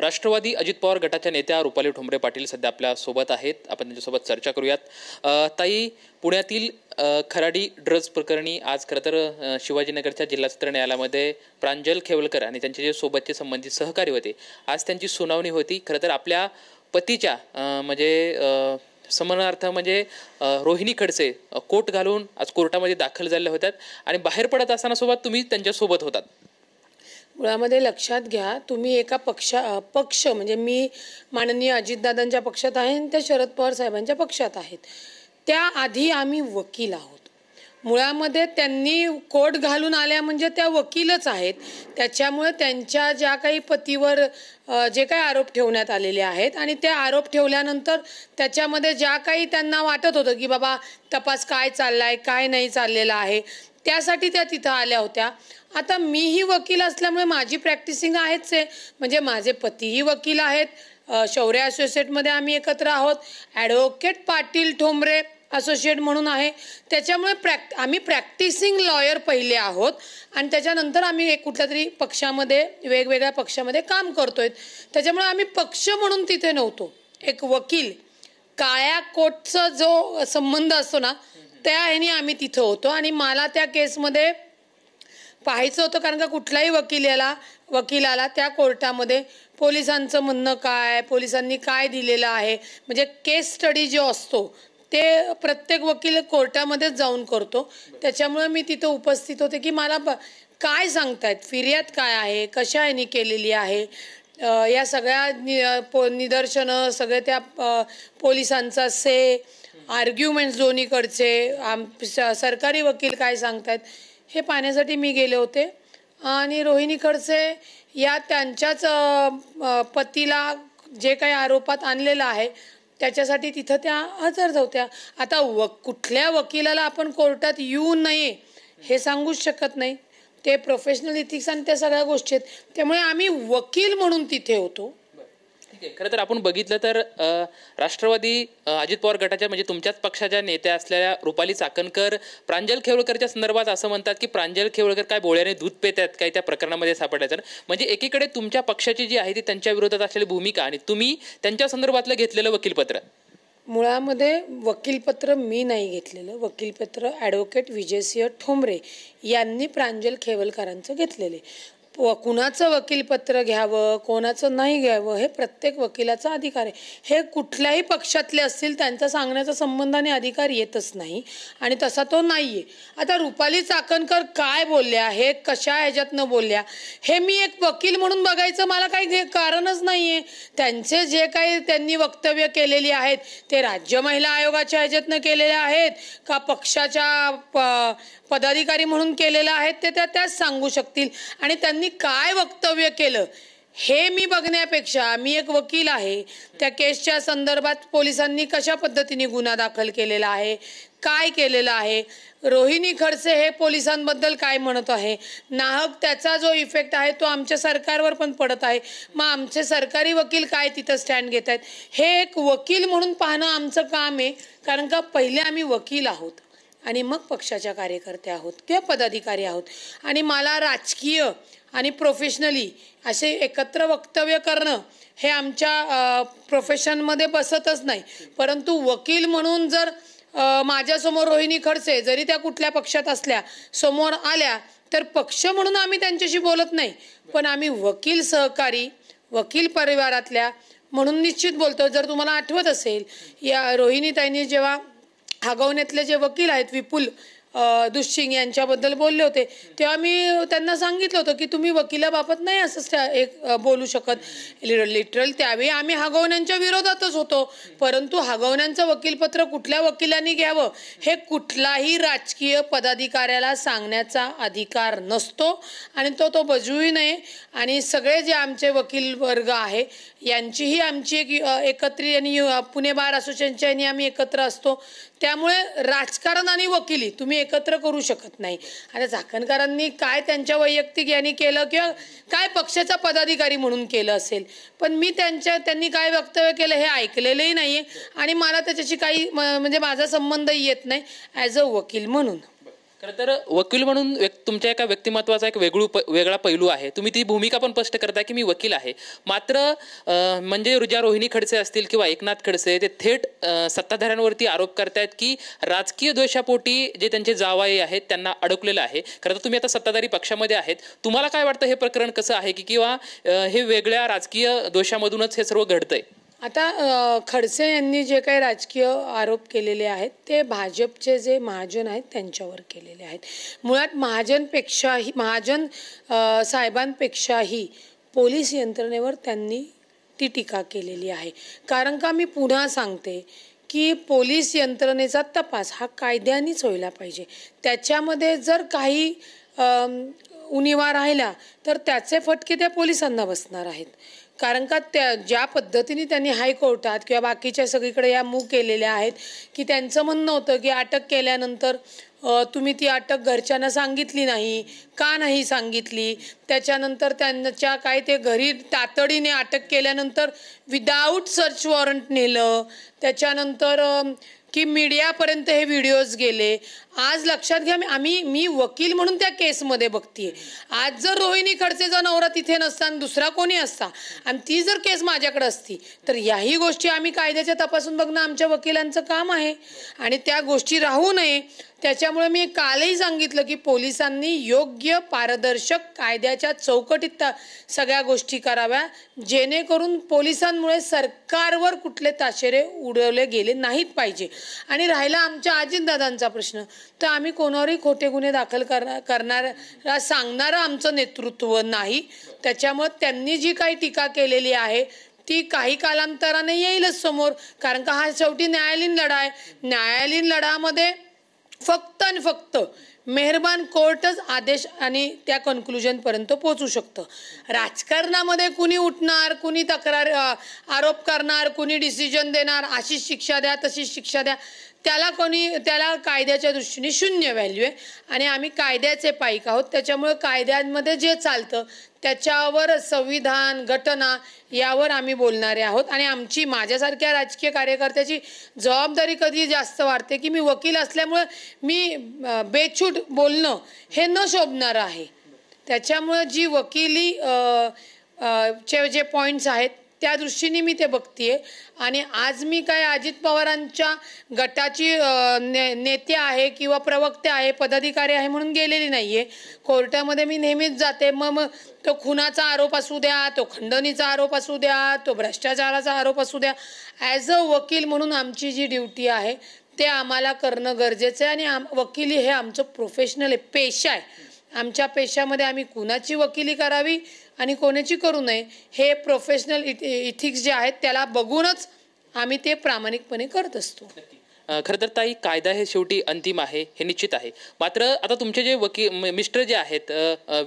राष्ट्रवादी अजित पवार गटाच्या नेत्या रुपाली ठोंबरे पाटील सध्या आपल्या सोबत आहेत. आपण त्यांच्यासोबत चर्चा करूयात. ताई, पुण्यातील खराडी ड्रग्ज प्रकरणी आज खरं तर शिवाजीनगरच्या जिल्हा सत्र न्यायालयामध्ये प्रांजल खेवलकर आणि त्यांचे जे सोबतचे संबंधित सहकारी होते, आज त्यांची सुनावणी होती. खरं तर आपल्या पतीच्या समनार्थ रोहिणी खडसे कोट घालून आज कोर्टामध्ये दाखल झालेल्या होत्या आणि बाहेर पडत असताना सोबत तुम्ही त्यांच्यासोबत होतात. मुळामध्ये लक्षात घ्या, तुम्ही एका पक्ष म्हणजे मी माननीय अजितदादांच्या पक्षात आहे आणि त्या शरद पवार साहेबांच्या पक्षात आहेत. त्याआधी आम्ही वकील आहोत. मुळामध्ये त्यांनी कोट घालून आल्या म्हणजे त्या वकीलच आहेत. त्याच्यामुळे त्यांच्या ज्या काही पतीवर जे काही आरोप ठेवण्यात आलेले आहेत आणि ते आरोप ठेवल्यानंतर त्याच्यामध्ये ज्या काही त्यांना वाटत होतं की बाबा तपास काय चाललाय काय नाही चाललेला आहे, त्यासाठी त्या तिथं आल्या होत्या. आता मीही वकील असल्यामुळे माझी प्रॅक्टिसिंग आहेच आहे. म्हणजे माझे पतीही वकील आहेत. शौर्य असोसिएटमध्ये आम्ही एकत्र आहोत. ॲडव्होकेट पाटील ठोंबरे असोसिएट म्हणून आहे. त्याच्यामुळे आम्ही प्रॅक्टिसिंग लॉयर पहिले आहोत आणि त्याच्यानंतर आम्ही कुठल्या तरी पक्षामध्ये वेगवेगळ्या पक्षामध्ये काम करतोय. त्याच्यामुळे आम्ही पक्ष म्हणून तिथे नव्हतो. एक वकील, काळ्या कोटचा जो संबंध असतो ना, त्या ह्याने आम्ही तिथं होतो. आणि मला त्या केसमध्ये पाहायचं होतं, कारण का कुठलाही वकिलाला त्या कोर्टामध्ये पोलिसांचं म्हणणं काय, पोलिसांनी काय दिलेलं आहे, म्हणजे केस स्टडी जो असतो ते प्रत्येक वकील कोर्टामध्येच जाऊन करतो. त्याच्यामुळे मी तिथं उपस्थित होते की मला काय सांगतायत, फिर्याद काय आहे, कशा ह्यानी केलेली आहे, या सगळ्या निदर्शनं, सगळे त्या पोलिसांचा आर्ग्युमेंट्स दोन्हीकडचे, सरकारी वकील काय सांगतायत हे पाहण्यासाठी मी गेले होते. आणि रोहिणी खडसे या त्यांच्याच पतीला जे काही आरोपात आणलेलं आहे त्याच्यासाठी तिथं त्या हजर होत्या. आता कुठल्या वकिलाला आपण कोर्टात येऊ नये हे सांगूच शकत नाही. ते प्रोफेशनल इथिक्स आणि त्या सगळ्या गोष्टी आहेत. त्यामुळे आम्ही वकील म्हणून तिथे होतो. खरं तर आपण बघितलं तर राष्ट्रवादी अजित पवार गटाच्या म्हणजे तुमच्याच पक्षाच्या नेत्या असलेल्या रुपाली चाकणकर प्रांजल खेवळकरच्या संदर्भात असं म्हणतात की प्रांजल खेवळकर काय बोळ्याने दूध पेत आहेत काय त्या प्रकरणामध्ये सापडायचं. म्हणजे एकीकडे तुमच्या पक्षाची जी आहे ती त्यांच्या विरोधात असलेली भूमिका आणि तुम्ही त्यांच्या संदर्भातलं घेतलेलं वकीलपत्र. मुळामध्ये वकीलपत्र मी नाही घेतलेलं. वकीलपत्र ॲडव्होकेट विजयसिंह ठोंबरे यांनी प्रांजल खेवलकरांचं घेतलेले. कुणाचं वकीलपत्र घ्यावं कोणाचं नाही घ्यावं हे प्रत्येक वकिलाचा अधिकार आहे. हे कुठल्याही पक्षातले असतील त्यांचा सांगण्याचा संबंध आणि अधिकार येतच नाही आणि तसा तो नाही आहे. आता रुपाली चाकणकर काय बोलल्या, हे कशा ह्याच्यातनं बोलल्या, हे मी एक वकील म्हणून बघायचं मला काही कारणच नाही आहे. त्यांचे जे काही त्यांनी वक्तव्य केलेली आहेत ते राज्य महिला आयोगाच्या ह्याच्यातनं केलेले आहेत का पक्षाच्या पदाधिकारी म्हणून केलेलं आहेत ते त्याच सांगू शकतील. आणि त्यांनी काय वक्तव्य केलं हे मी बघण्यापेक्षा मी एक वकील आहे. त्या केसच्या संदर्भात पोलिसांनी कशा पद्धतीने गुन्हा दाखल केलेला आहे, काय केलेलं आहे, रोहिणी खडसे हे पोलिसांबद्दल काय म्हणत आहे, नाहक त्याचा जो इफेक्ट आहे तो आमच्या सरकारवर पण पडत आहे, मग आमचे सरकारी वकील काय तिथं स्टँड घेत आहेत, हे एक वकील म्हणून पाहणं आमचं काम आहे. कारण का पहिले आम्ही वकील आहोत आणि मग पक्षाच्या कार्यकर्ते आहोत किंवा पदाधिकारी आहोत. आणि मला राजकीय आणि प्रोफेशनली असे एकत्र वक्तव्य करणं हे आमच्या प्रोफेशनमध्ये बसतच नाही. परंतु वकील म्हणून जर माझ्यासमोर रोहिणी खडसे जरी त्या कुठल्या पक्षात असल्या समोर आल्या तर पक्ष म्हणून आम्ही त्यांच्याशी बोलत नाही, पण आम्ही वकील सहकारी वकील परिवारातल्या म्हणून निश्चित बोलतो. जर तुम्हाला आठवत असेल या रोहिणीताईंनी जेव्हा हागवण्यातले जे वकील आहेत विपुल दुश्सिंग यांच्याबद्दल बोलले होते तेव्हा मी त्यांना सांगितलं होतं की तुम्ही वकिलाबाबत नाही असं एक बोलू शकत. लिटरल त्यावेळी आम्ही हागवण्यांच्या विरोधातच होतो. परंतु हागवण्यांचं वकीलपत्र कुठल्या वकिलांनी घ्यावं हे कुठलाही राजकीय पदाधिकाऱ्याला सांगण्याचा अधिकार नसतो आणि तो बजवू नये. आणि सगळे जे आमचे वकील वर्ग आहे यांचीही आमची एक एकत्रित आणि पुणे बार असोसिएशनच्या आम्ही एकत्र असतो. त्यामुळे राजकारण आणि वकिली तुम्ही एकत्र करू शकत नाही. आता चाकणकरांनी काय त्यांच्या वैयक्तिक यांनी केलं किंवा काय पक्षाचा पदाधिकारी म्हणून केलं असेल, पण मी त्यांनी काय वक्तव्य केलं हे ऐकलेलंही नाही आहे आणि मला त्याच्याशी काही म्हणजे माझा संबंधही येत नाही ॲज अ वकील म्हणून. खरं तर वकील म्हणून तुमच्या एका व्यक्तिमत्वाचा एक वेगळा पैलू आहे. तुम्ही ती भूमिका पण स्पष्ट करता की मी वकील आहे. मात्र म्हणजे ज्या रोहिणी खडसे असतील किंवा एकनाथ खडसे ते थेट सत्ताधाऱ्यांवरती आरोप करतायत की राजकीय द्वेषापोटी जे त्यांचे जावई आहेत त्यांना अडकलेलं आहे. खरं तर तुम्ही आता सत्ताधारी पक्षामध्ये आहेत. तुम्हाला काय वाटतं हे प्रकरण कसं आहे की किंवा हे वेगळ्या राजकीय दोषामधूनच हे सर्व घडतंय? आता खडसे यांनी जे काही राजकीय आरोप केलेले आहेत ते भाजपचे जे महाजन आहेत त्यांच्यावर केलेले आहेत. मुळात महाजन साहेबांपेक्षाही पोलीस यंत्रणेवर त्यांनी ती टीका केलेली आहे. कारण का मी पुन्हा सांगते की पोलीस यंत्रणेचा तपास हा कायद्यानेच व्हायला पाहिजे. त्याच्यामध्ये जर काही उणिवा राहिला तर त्याचे फटके त्या पोलिसांना बसणार आहेत. कारण का ज्या पद्धतीने त्यांनी हायकोर्टात किंवा बाकीच्या सगळीकडे या मूव्ह केलेल्या आहेत की त्यांचं म्हणणं होतं की अटक केल्यानंतर तुम्ही ती अटक घरच्यांना सांगितली नाही, का नाही सांगितली, त्याच्यानंतर त्यांच्या काय ते घरी तातडीने अटक केल्यानंतर विदाऊट सर्च वॉरंट नेलं, त्याच्यानंतर की मीडियापर्यंत हे व्हिडिओज गेले. आज लक्षात घ्या मी वकील म्हणून त्या केसमध्ये बघतीये. आज जर रोहिणी खडसेचा नवरा तिथे नसता आणि दुसरा कोणी असता आणि ती जर केस माझ्याकडे असती तर याही गोष्टी आम्ही कायद्याच्या तपासून बघणं आमच्या वकिलांचं काम आहे आणि त्या गोष्टी राहू नये. त्याच्यामुळे मी कालही सांगितलं की पोलिसांनी योग्य पारदर्शक कायद्याच्या चौकटीत सगळ्या गोष्टी कराव्या जेणेकरून पोलिसांमुळे सरकारवर कुठले ताशेरे उडवले गेले नाहीत पाहिजे. आणि राहिला आमच्या अजितदादांचा प्रश्न तर आम्ही कोणावरही खोटे गुन्हे दाखल करणारा सांगणारं आमचं नेतृत्व नाही. त्याच्यामुळे त्यांनी जी काही टीका केलेली आहे ती काही कालांतराने येईलच समोर. कारण का हा शेवटी न्यायालयीन लढा आहे. न्यायालयीन लढामध्ये फक्त आणि फक्त मेहरबान कोर्टच आदेश आणि त्या कन्क्लुजनपर्यंत पोहोचू शकतं. राजकारणामध्ये कुणी उठणार, कुणी तक्रार आरोप करणार, कुणी डिसिजन देणार, अशीच शिक्षा द्या तशीच शिक्षा द्या, त्याला कायद्याच्या दृष्टीने शून्य व्हॅल्यू आहे. आणि आम्ही कायद्याचे पाईक आहोत. त्याच्यामुळे कायद्यांमध्ये जे चालतं त्याच्यावर संविधान घटना यावर आम्ही बोलणारे आहोत. आणि माझ्यासारख्या राजकीय कार्यकर्त्याची जबाबदारी कधी जास्त वाढते की मी वकील असल्यामुळे मी बेछूट बोलणं हे न शोभणारं आहे. त्याच्यामुळे जी वकिली जे पॉईंट्स आहेत त्या दृष्टीने मी ते बघतीये. आणि आज मी काय अजित पवारांच्या गटाची नेते आहे किंवा प्रवक्ते आहे, पदाधिकारी आहे म्हणून गेलेली नाहीये. कोर्टामध्ये मी नेहमीच जाते. मग तो खुनाचा आरोप असू द्या, तो खंडणीचा आरोप असू द्या, तो भ्रष्टाचाराचा आरोप असू द्या, ॲज अ वकील म्हणून आमची जी ड्युटी आहे ते आम्हाला करणं गरजेचं आहे. आणि वकिली हे आमचं प्रोफेशनल आहे, पेशा आहे. आमच्या पेशामध्ये आम्ही कुणाची वकिली करावी आणि कोणाची करू नये हे प्रोफेशनल इथिक्स जे आहेत त्याला बघूनच आम्ही ते प्रामाणिकपणे करत असतो. खरं तर ताई, कायदा हे शेवटी अंतिम आहे हे निश्चित आहे. मात्र आता तुमचे जे मिस्टर जे आहेत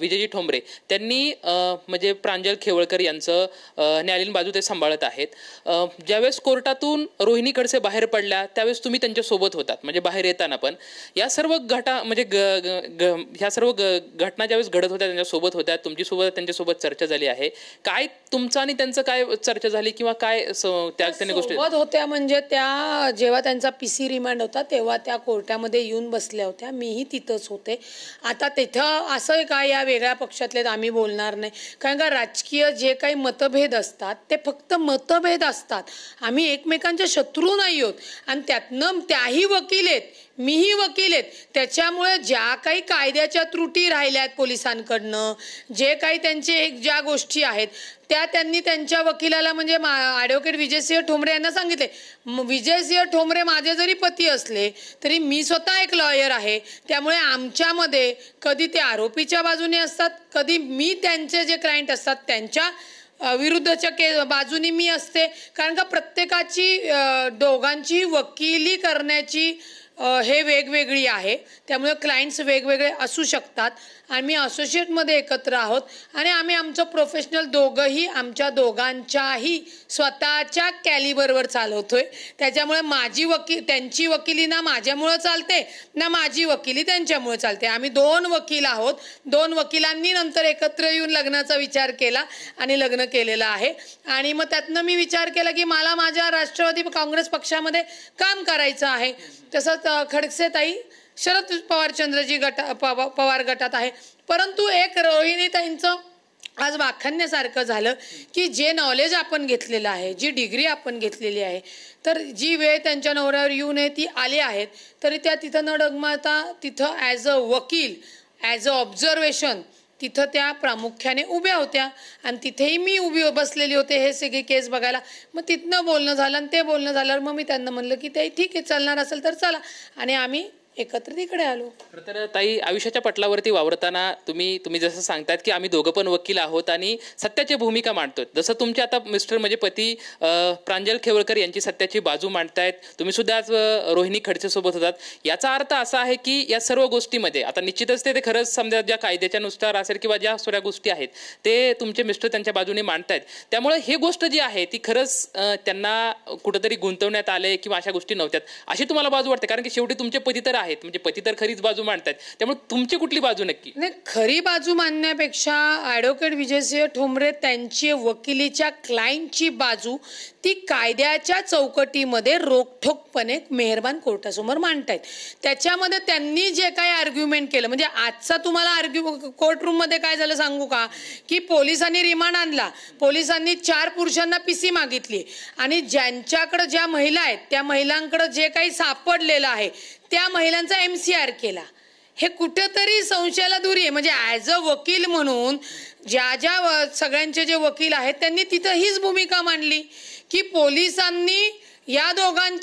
विजयजी ठोंबरे त्यांनी म्हणजे प्रांजल खेवळकर यांचं न्यायालयीन बाजू ते सांभाळत आहेत. ज्यावेळेस कोर्टातून रोहिणी खडसे बाहेर पडल्या त्यावेळेस तुम्ही त्यांच्यासोबत होतात, म्हणजे बाहेर येताना पण या सर्व ह्या सर्व घटना ज्यावेळेस घडत होत्या त्यांच्यासोबत होत्या, तुमच्यासोबत त्यांच्यासोबत चर्चा झाली आहे. काय तुमचं आणि त्यांचं काय चर्चा झाली किंवा काय त्यांनी गोष्टी होत्या? म्हणजे त्या जेव्हा त्यांचा PC रिमांड होता तेव्हा त्या कोर्टामध्ये येऊन बसल्या होत्या. मीही तिथंच होते. आता तिथं असं काय या वेगळ्या पक्षातले आम्ही बोलणार नाही. कारण का राजकीय जे काही मतभेद असतात ते फक्त मतभेद असतात. आम्ही एकमेकांच्या शत्रू नाही आहोत. आणि त्यातनं त्याही वकील आहेत, मीही वकील आहेत. त्याच्यामुळे ज्या काही कायद्याच्या त्रुटी राहिल्यात पोलिसांकडनं, जे काही त्यांचे ज्या गोष्टी आहेत त्या त्यांनी त्यांच्या वकिलाला म्हणजे ॲडव्होकेट विजयसिंह ठोंबरे यांना सांगितले. विजयसिंह ठोंबरे माझे जरी पती असले तरी मी स्वतः एक लॉयर आहे. त्यामुळे आमच्यामध्ये कधी ते आरोपीच्या बाजूने असतात, कधी मी त्यांचे जे क्लायंट असतात त्यांच्या विरुद्धच्या बाजूनी मी असते. कारण का प्रत्येकाची दोघांची वकिली करण्याची हे वेगवेगळी आहे. त्यामुळे क्लायंट्स वेगवेगळे असू शकतात. आम्ही असोसिएटमध्ये एकत्र आहोत आणि आम्ही आमचं प्रोफेशनल दोघंही आमच्या दोघांच्याही स्वतःच्या कॅलिबरवर चालवतोय. त्याच्यामुळे त्यांची वकिली ना माझ्यामुळं चालते ना माझी वकिली त्यांच्यामुळे चालते. आम्ही 2 वकील आहोत. 2 वकिलांनी नंतर एकत्र येऊन लग्नाचा विचार केला आणि लग्न केलेलं आहे. आणि मग त्यातनं मी विचार केला की मला माझ्या राष्ट्रवादी काँग्रेस पक्षामध्ये काम करायचं आहे. तसंच खडसे ताई शरद पवारचंद्रजी पवार गटात आहे. परंतु एक रोहिणीताईंचं आज वाखाणण्यासारखं झालं की जे नॉलेज आपण घेतलेलं आहे, जी डिग्री आपण घेतलेली आहे, तर जी वेळ त्यांच्या नवऱ्यावर येऊ नये ती आली आहेत, तरी त्या तिथं न डगमगता तिथं ॲज अ वकील, ॲज अ ऑब्झर्वेशन तिथं त्या प्रामुख्याने उभ्या होत्या आणि तिथेही मी उभी बसलेली होते हे सगळे केस बघायला. मग तिथनं बोलणं झालं आणि ते बोलणं झाल्यावर मग मी त्यांना म्हणलं की ते ठीक आहे, चालणार असेल तर चला, आणि आम्ही एकत्र तिकडे आलो. तर ताई, आयुष्याच्या पटलावरती वावरताना तुम्ही जसं सांगतात की आम्ही दोघं पण वकील आहोत आणि सत्याची भूमिका मांडतोय, जसं तुमचे आता मिस्टर म्हणजे पती प्रांजल खेवळकर यांची सत्याची बाजू मांडतायत, तुम्ही सुद्धा आज रोहिणी खडसे सोबत होतात. याचा अर्थ असा आहे की या सर्व गोष्टीमध्ये आता निश्चितच ते खरंच समजा ज्या कायद्याच्या नुसार असेल किंवा ज्या सगळ्या गोष्टी आहेत ते तुमचे मिस्टर त्यांच्या बाजूने मांडतायत, त्यामुळे ही गोष्ट जी आहे ती खरंच त्यांना कुठंतरी गुंतवण्यात आले किंवा अशा गोष्टी नव्हत्यात अशी तुम्हाला बाजू वाटते? कारण की शेवटी तुमचे पती तर आहेत, म्हणजे पती तर खरीच बाजू मांडतात, त्यामुळे तुमची कुठली बाजू नक्की? नाही, खरी बाजू मांडण्यापेक्षा ॲडव्होकेट विजयसिंह ठोंबरे त्यांची वकिलीच्या क्लायंटची बाजू ती कायद्याच्या चौकटीमध्ये रोखठोकपणे मेहरबान कोर्टासमोर मांडतायत. त्याच्यामध्ये त्यांनी जे काही आर्ग्युमेंट केलं, म्हणजे आजचा तुम्हाला कोर्टरूममध्ये काय झालं सांगू का, की पोलिसांनी रिमांड आणला, पोलिसांनी 4 पुरुषांना पिसी मागितली आणि ज्यांच्याकडे ज्या महिला आहेत त्या महिलांकडे जे काही सापडलेलं आहे त्या महिलांचा MCR केला. हे कुठेतरी संशयाला दूर आहे. म्हणजे ॲज अ वकील म्हणून ज्या सगळ्यांचे जे वकील आहेत त्यांनी तिथं हीच भूमिका मांडली की पोलिसांनी या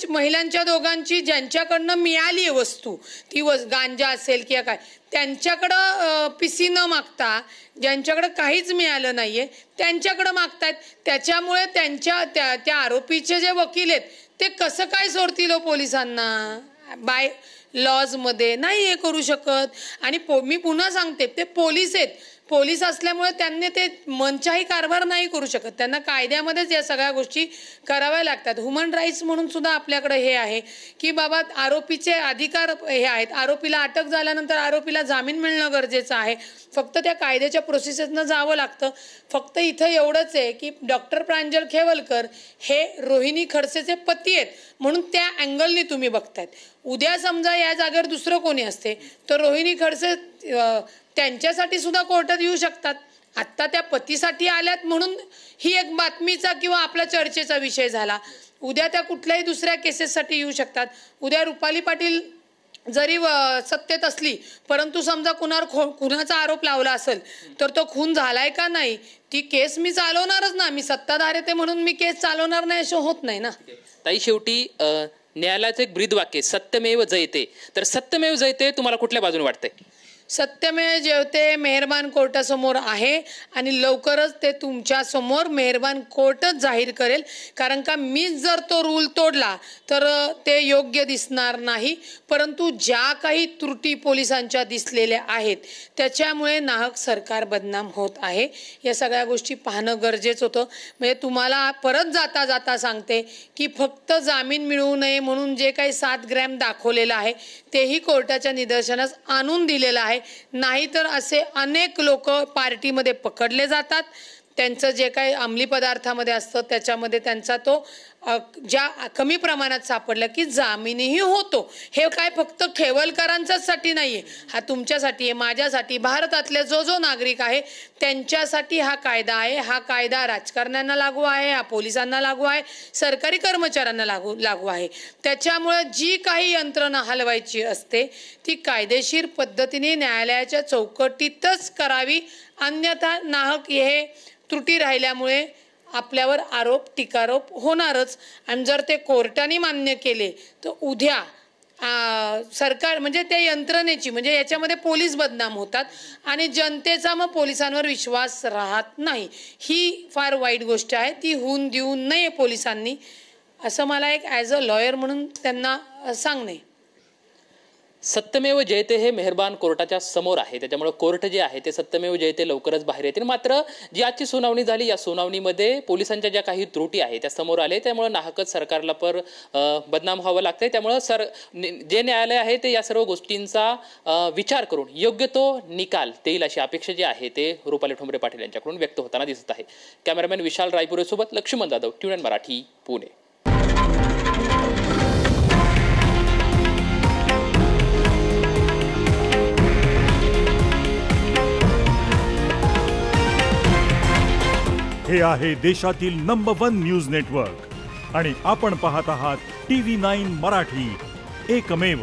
महिलांच्या दोघांची ज्यांच्याकडनं मिळाली आहे वस्तू, ती गांजा असेल किंवा काय, त्यांच्याकडं पिसी न मागता ज्यांच्याकडं काहीच मिळालं नाहीये त्यांच्याकडं मागतायत. त्याच्यामुळे त्या आरोपीचे जे वकील आहेत ते कसं काय सोडतील पोलिसांना? बाय लॉजमध्ये नाही हे करू शकत. आणि मी पुन्हा सांगते, ते पोलीस आहेत, पोलीस असल्यामुळे त्यांनी ते मनचाही कारभार नाही करू शकत, त्यांना कायद्यामध्येच या सगळ्या गोष्टी कराव्या लागतात. ह्युमन राईट्स म्हणून सुद्धा आपल्याकडे हे आहे की बाबा आरोपीचे अधिकार हे आहेत, आरोपीला अटक झाल्यानंतर आरोपीला जामीन मिळणं गरजेचं आहे, फक्त त्या कायद्याच्या प्रोसेसनं जावं लागतं. फक्त इथं एवढंच आहे की डॉक्टर प्रांजल खेवलकर हे रोहिणी खडसेचे पती आहेत म्हणून त्या अँगलनी तुम्ही बघतायत. उद्या समजा या जागेवर दुसरं कोणी असते तर रोहिणी खडसे त्यांच्यासाठी सुद्धा कोर्टात येऊ शकतात. आत्ता त्या पतीसाठी आल्यात म्हणून ही एक बातमीचा किंवा आपल्या चर्चेचा विषय झाला. उद्या त्या कुठल्याही दुसऱ्या केसेससाठी येऊ शकतात. उद्या रुपाली पाटील जरी सत्तेत असली परंतु समजा कुणाचा आरोप लावला असेल तर तो खून झालाय का नाही ती केस मी चालवणारच ना, मी सत्ताधारी आहे म्हणून मी केस चालवणार नाही असं होत नाही ना. ताई, शेवटी न्यायालयाचं एक ब्रीदवाक्य सत्यमेव जयते, तर सत्यमेव जयते तुम्हाला कुठल्या बाजूने वाटतंय? सत्यमेव जयते मेहरबान कोर्टासमोर आहे आणि लवकरच ते तुमच्या समोर मेहरबान कोर्टच जाहीर करेल. कारण का मीच जर तो रूल तोडला तर ते योग्य दिसणार नाही. परंतु ज्या काही त्रुटी पोलिसांच्या दिसलेल्या आहेत त्याच्यामुळे नाहक सरकार बदनाम होत आहे. या सगळ्या गोष्टी पाहणं गरजेचं होतं. म्हणजे तुम्हाला परत जाता जाता सांगते की फक्त जामीन मिळू नये म्हणून जे काही 7 ग्रॅम दाखवलेलं आहे तेही कोर्टाच्या निदर्शनास आणून दिलेलं आहे. नाहीतर असे अनेक लोक पार्टीमध्ये पकडले जातात, त्यांचं जे काही अंमली पदार्थामध्ये असतं त्याच्यामध्ये त्यांचा तो ज्या कमी प्रमाणात सापडला की जामीनही होतो. हे काय फक्त खेवलकरांच्याच साठी नाहीये, हा तुमच्यासाठी आहे, माझ्यासाठी, भारतातले जो नागरिक आहे त्यांच्यासाठी हा कायदा आहे. हा कायदा राजकारण्यांना लागू आहे, हा पोलिसांना लागू आहे, सरकारी कर्मचाऱ्यांना लागू आहे. त्याच्यामुळे जी काही यंत्रणा हलवायची असते ती कायदेशीर पद्धतीने न्यायालयाच्या चौकटीतच करावी. अन्यथा नाहक हे त्रुटी राहिल्यामुळे आपल्यावर आरोप टीकारोप होणारच. आणि जर ते कोर्टाने मान्य केले तर उद्या सरकार म्हणजे त्या यंत्रणेची म्हणजे याच्यामध्ये पोलीस बदनाम होतात आणि जनतेचा मग पोलिसांवर विश्वास राहत नाही. ही फार वाईट गोष्ट आहे, ती होऊन देऊ नये पोलिसांनी, असं मला एक ॲज अ लॉयर म्हणून त्यांना सांगणे. सत्यमेव जयते हे मेहरबान कोर्टाच्या समोर आहे, त्याच्यामुळे कोर्ट जे आहे ते सत्यमेव जयते लवकरच बाहेर येतील. मात्र जी आजची सुनावणी झाली या सुनावणीमध्ये पोलिसांच्या ज्या काही त्रुटी आहेत त्या समोर आले, त्यामुळे नाहकच सरकारला बदनाम व्हावं लागतंय. त्यामुळे जे न्यायालय आहे ते या सर्व गोष्टींचा विचार करून योग्य तो निकाल देईल अशी अपेक्षा जी आहे ते रुपाली ठोंबरे पाटील यांच्याकडून व्यक्त होताना दिसत आहे. कॅमेरामॅन विशाल रायपुरेसोबत लक्ष्मण जाधव, ट्यून मराठी, पुणे. हे आहे देशातील नंबर 1 न्यूज नेटवर्क आणि आपण पाहत आहात TV9 मराठी, एकमेव.